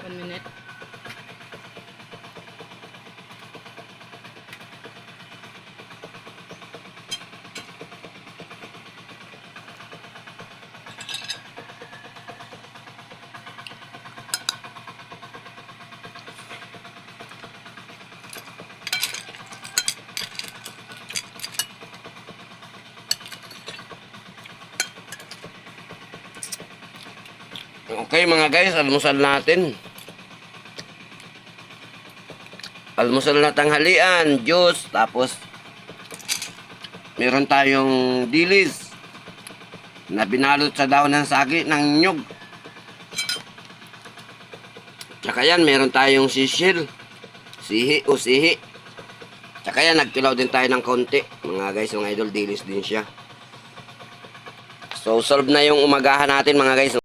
1 minute. Okay mga guys, almusal natin. Almusal na tanghalian, juice, tapos meron tayong dilis na binalot sa daon ng sagi ng nyug. Tsaka yan, meron tayong sisil, sihi o sihi. Tsaka yan, nagkilaw din tayo ng konti. Mga guys, mga idol, dilis din siya. So, solve na yung umagahan natin mga guys.